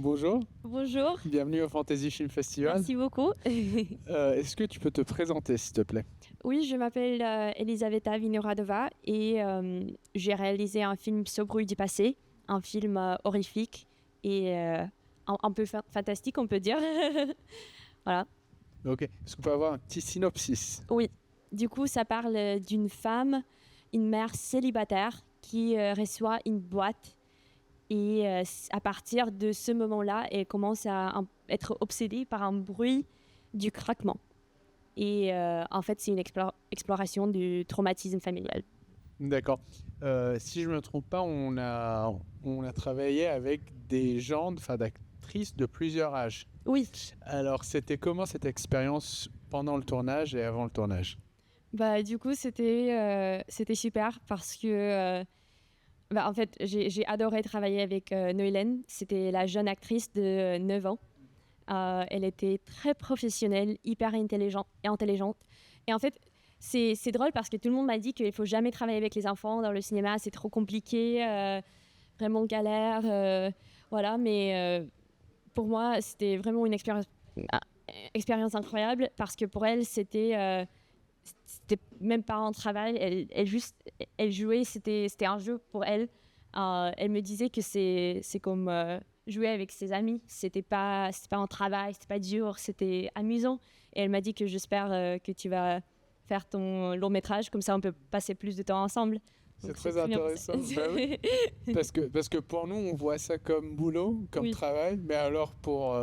Bonjour, Bonjour, bienvenue au Fantasy Film Festival. merci beaucoup. Est-ce que tu peux te présenter, s'il te plaît? Oui, je m'appelle Elisaveta Vinoradova et j'ai réalisé un film sur Bruit du passé, un film horrifique et un peu fantastique, on peut dire. Voilà. Ok. Est-ce qu'on peut avoir un petit synopsis? Oui, du coup, ça parle d'une femme, une mère célibataire qui reçoit une boîte et à partir de ce moment-là, elle commence à être obsédée par un bruit du craquement. Et en fait, c'est une exploration du traumatisme familial. D'accord. Si je ne me trompe pas, on a travaillé avec des gens, enfin d'actrices de plusieurs âges. Oui, Alors, c'était comment cette expérience pendant le tournage et avant le tournage? bah du coup, c'était super parce que en fait, j'ai adoré travailler avec Noélen. C'était la jeune actrice de 9 ans. Elle était très professionnelle, hyper intelligente. Et en fait, c'est drôle parce que tout le monde m'a dit qu'il faut jamais travailler avec les enfants dans le cinéma, c'est trop compliqué, vraiment galère, voilà. Mais pour moi, c'était vraiment une expérience incroyable parce que pour elle, c'était même pas un travail. Elle jouait, c'était un jeu pour elle. Elle me disait que c'est comme jouer avec ses amis. C'était pas un travail, c'était pas dur, c'était amusant. Et elle m'a dit que j'espère que tu vas faire ton long métrage, comme ça on peut passer plus de temps ensemble. C'est Donc c'est très très bien passé. intéressant. Bah oui. Parce que pour nous, on voit ça comme boulot, comme Oui, travail, mais alors pour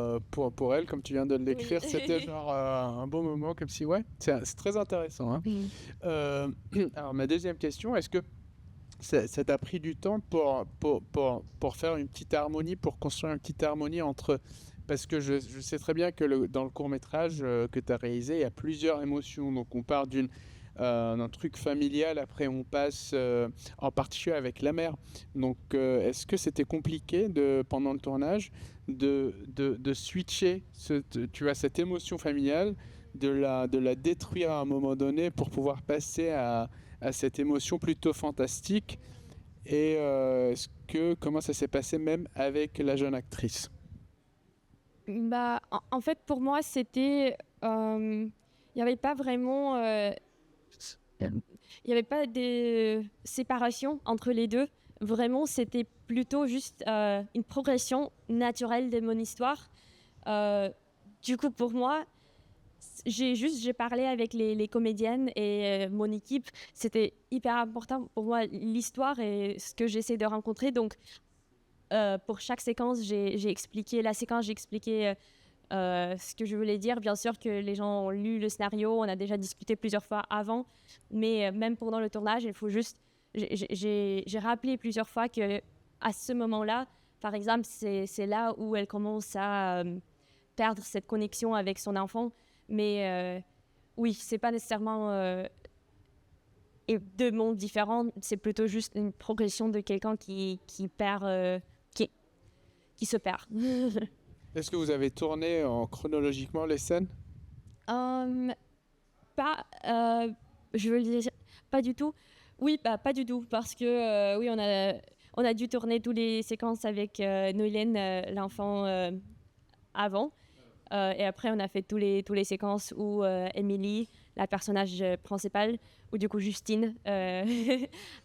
elle, comme tu viens de oui. l'écrire, c'était genre un beau moment, comme si, ouais, c'est très intéressant, hein. Mm. Euh, alors, ma deuxième question, est-ce que ça t'a pris du temps pour faire une petite harmonie, pour construire une petite harmonie entre... Parce que je sais très bien que dans le court-métrage que tu as réalisé, il y a plusieurs émotions. Donc on part d'un truc familial, après on passe en particulier avec la mère. Donc est-ce que c'était compliqué pendant le tournage de switcher tu as cette émotion familiale, de la détruire à un moment donné pour pouvoir passer à cette émotion plutôt fantastique. Et comment ça s'est passé même avec la jeune actrice? Bah, en fait, pour moi, il n'y avait pas vraiment, il n'y avait pas de séparation entre les deux. Vraiment, c'était plutôt juste une progression naturelle de mon histoire. Euh, du coup, pour moi, j'ai parlé avec les comédiennes et mon équipe. C'était hyper important pour moi, l'histoire et ce que j'essaie de rencontrer. Donc, pour chaque séquence, j'ai expliqué la séquence, j'ai expliqué ce que je voulais dire. Bien sûr que les gens ont lu le scénario, on a déjà discuté plusieurs fois avant, mais même pendant le tournage, il faut juste... J'ai rappelé plusieurs fois que à ce moment-là, par exemple, c'est là où elle commence à perdre cette connexion avec son enfant. Mais oui, c'est pas nécessairement et deux mondes différents, c'est plutôt juste une progression de quelqu'un qui perd, qui, qui se perd. Est-ce que vous avez tourné chronologiquement les scènes? Hum, pas, je veux le dire, pas du tout. Oui, pas du tout, parce que oui, on a dû tourner toutes les séquences avec Noéline, l'enfant, avant. Et après, on a fait tous les séquences où Emily, la personnage principale, ou du coup Justine,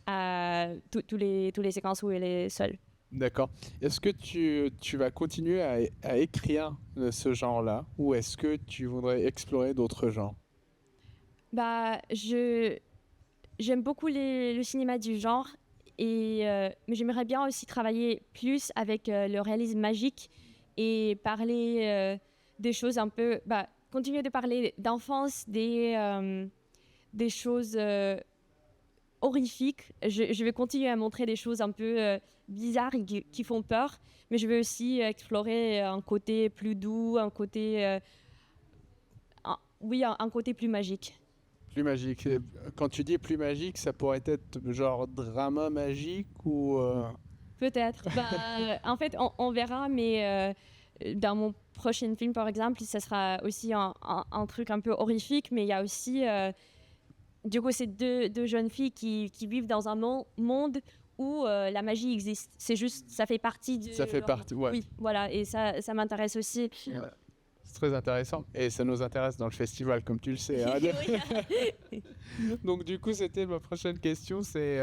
a tous les séquences où elle est seule. D'accord. Est-ce que tu vas continuer à écrire ce genre-là ou est-ce que tu voudrais explorer d'autres genres? J'aime beaucoup le cinéma du genre, mais j'aimerais bien aussi travailler plus avec le réalisme magique et parler des choses un peu, continuer de parler d'enfance, des choses horrifiques. Je vais continuer à montrer des choses un peu bizarres et qui font peur, mais je vais aussi explorer un côté plus doux, oui, un côté plus magique. Plus magique. Quand tu dis plus magique, ça pourrait être genre drama magique ou... Peut-être. En fait, on verra, mais dans mon prochain film, par exemple, ça sera aussi un truc un peu horrifique, mais il y a aussi, du coup, ces deux jeunes filles qui vivent dans un monde où la magie existe. C'est juste, ça fait partie de... Ça fait partie, ouais. Oui, voilà, et ça m'intéresse aussi. Ouais. C'est très intéressant et ça nous intéresse dans le festival, comme tu le sais, hein. Oui. Donc du coup, c'était ma prochaine question, c'est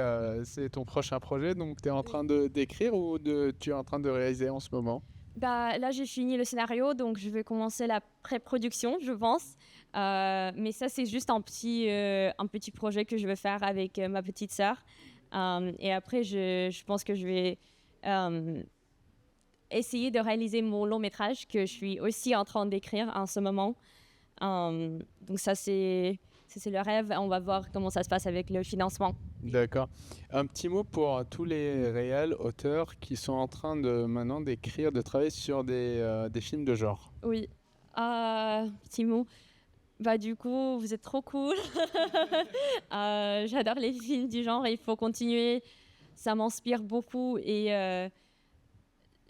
ton prochain projet. Donc tu es en train d'écrire ou tu es en train de réaliser en ce moment? Bah, là, j'ai fini le scénario, donc je vais commencer la pré-production, je pense. Mais ça, c'est juste un petit projet que je veux faire avec ma petite sœur. Et après, je pense que je vais euh, essayer de réaliser mon long métrage que je suis aussi en train d'écrire en ce moment. Donc ça, c'est le rêve. On va voir comment ça se passe avec le financement. D'accord. Un petit mot pour tous les réels, auteurs qui sont en train de maintenant d'écrire, de travailler sur des films de genre. Oui. Petit mot. Bah du coup, vous êtes trop cool. J'adore les films du genre et il faut continuer. Ça m'inspire beaucoup et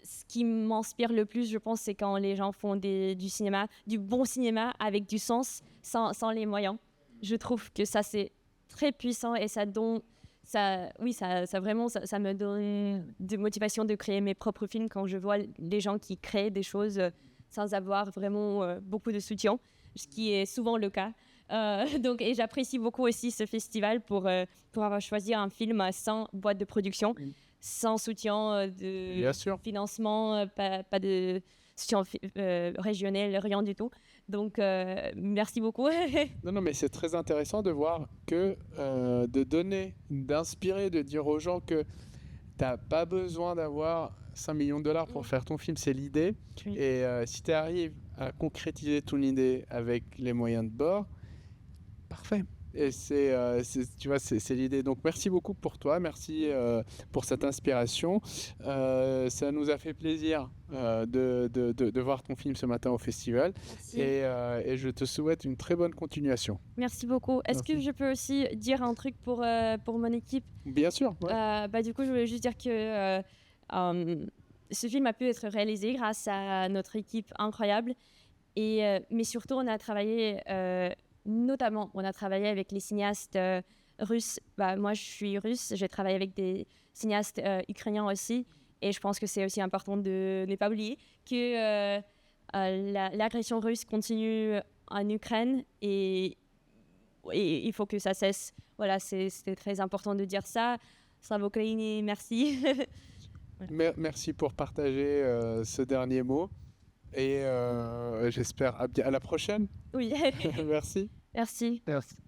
ce qui m'inspire le plus, je pense, c'est quand les gens font du cinéma, du bon cinéma avec du sens, sans les moyens. Je trouve que ça, c'est très puissant et ça donne... Ça me donne de motivation de créer mes propres films quand je vois les gens qui créent des choses sans avoir vraiment beaucoup de soutien, ce qui est souvent le cas. Et j'apprécie beaucoup aussi ce festival pour avoir choisi un film sans boîte de production, sans soutien Bien de sûr. financement, pas de soutien régional, rien du tout. Donc, merci beaucoup. Non, non, mais c'est très intéressant de voir que de donner, d'inspirer, de dire aux gens que t'as pas besoin d'avoir 5 millions de dollars pour faire ton film, c'est l'idée. Oui. Et si tu arrives à concrétiser ton idée avec les moyens de bord, parfait. Et tu vois, c'est l'idée. Donc merci beaucoup pour toi, merci pour cette inspiration. Ça nous a fait plaisir de voir ton film ce matin au festival. Merci. Et je te souhaite une très bonne continuation. Merci beaucoup. Est-ce que Merci. je peux aussi dire un truc pour mon équipe? Bien sûr. Ouais. Du coup, je voulais juste dire que ce film a pu être réalisé grâce à notre équipe incroyable. Mais surtout, on a travaillé avec les cinéastes russes. Moi, je suis russe, j'ai travaillé avec des cinéastes ukrainiens aussi. Et je pense que c'est aussi important de ne pas oublier que l'agression russe continue en Ukraine et il faut que ça cesse. Voilà, c'était très important de dire ça. Slava Ukraini, merci. Merci pour partager ce dernier mot. Et j'espère à la prochaine. Oui, Merci. merci. Merci.